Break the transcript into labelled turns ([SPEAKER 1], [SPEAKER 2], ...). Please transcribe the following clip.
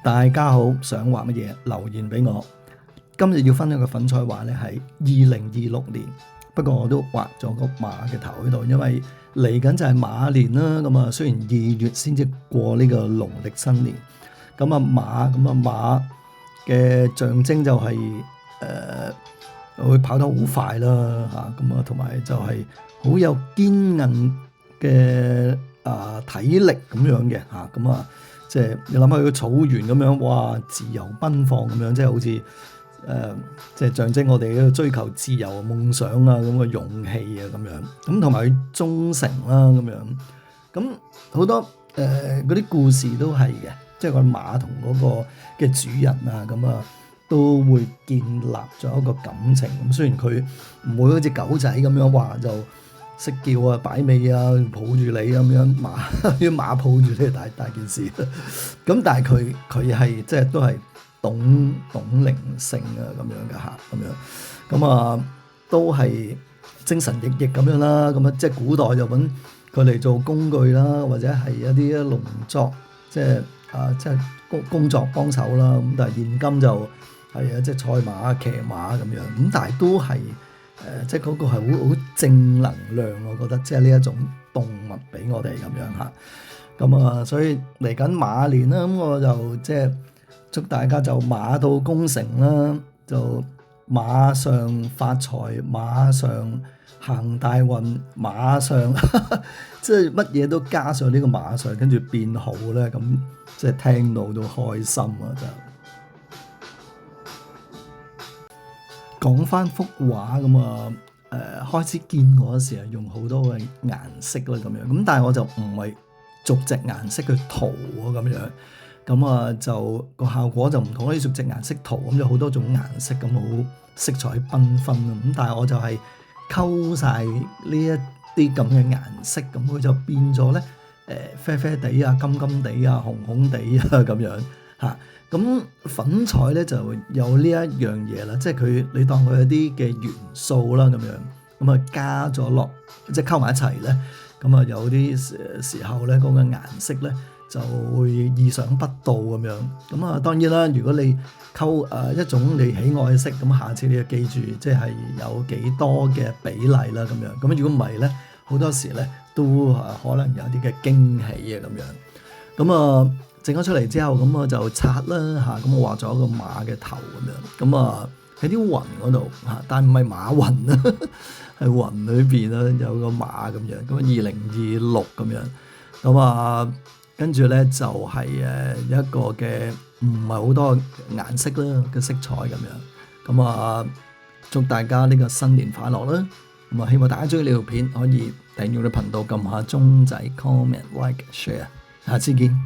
[SPEAKER 1] 大家好，想畫乜嘢留言俾我。今日要分享嘅粉彩畫咧係2026年，不過我都畫咗個馬嘅頭喺度，因為嚟緊就係馬年啦。咁啊，雖然2月先至過呢個農曆新年，咁啊馬嘅象徵就係會跑得好快啦嚇，咁啊同埋就係好有堅韌嘅體力咁樣嘅嚇，咁啊即係你諗下個草原咁樣，哇自由奔放咁樣，即係好似即係象徵我哋追求自由夢想啊咁嘅勇氣啊咁樣，咁同埋佢忠誠啦咁樣，咁好多嗰啲故事都係嘅，即係個馬同嗰個嘅主人啊咁啊，都會建立咗一個感情。咁雖然佢唔會好似狗仔咁樣話就識叫啊、擺尾啊、抱住你咁樣，啲馬抱住你係大件事。咁但係佢係即係都係懂靈性啊咁樣嘅嚇，咁啊都係精神奕奕咁樣啦。咁啊即係古代就揾佢嚟做工具啦，或者係一啲農作即係工作幫手啦。咁但係現今就係即係賽馬、騎馬咁樣。咁但係都係即係嗰個係好正能量，我覺得即係呢一種動物俾我哋咁樣嚇。咁啊，所以嚟緊馬年啦，咁我就即係祝大家就馬到功成啦，就馬上發財，馬上行大運，馬上即係乜嘢都加上呢個馬上，跟住變好咧，咁即係聽到都開心啊！就講翻幅畫咁啊，開始見我嗰時係用好多嘅顏色啦咁樣，咁但係我就唔係逐隻顏色去塗啊咁樣，咁啊就個效果就唔同，可以逐隻顏色塗，咁有好多種顏色咁好色彩繽紛啊，咁但係我就係溝晒呢一啲咁嘅顏色，咁佢就變咗咧啡啡地啊、金金地啊、紅紅地啊咁樣嚇。咁粉彩咧就有呢一樣嘢啦，即係你當佢有啲嘅元素啦咁樣，咁啊加咗落即係溝埋一齊咧，咁啊有啲時候咧嗰個顏色咧就會意想不到咁樣。咁啊當然啦，如果你溝一種你喜愛嘅色，咁下次你就記住即係有幾多嘅比例啦咁樣。咁如果唔係咧，好多時咧都可能有啲嘅驚喜啊咁樣。咁啊整咗出嚟之後，咁我就刷啦嚇，咁我畫咗一個馬嘅頭咁樣，咁啊喺啲雲嗰度嚇，但唔係馬雲啊，係雲裏邊啦有個馬咁樣，咁2026咁樣，咁啊跟住咧就係一個嘅唔係好多顏色啦嘅色彩咁樣，咁啊祝大家呢個新年快樂啦，咁啊希望大家中意呢條片，可以訂閱我哋頻道，撳下鐘仔 comment like share，下次見。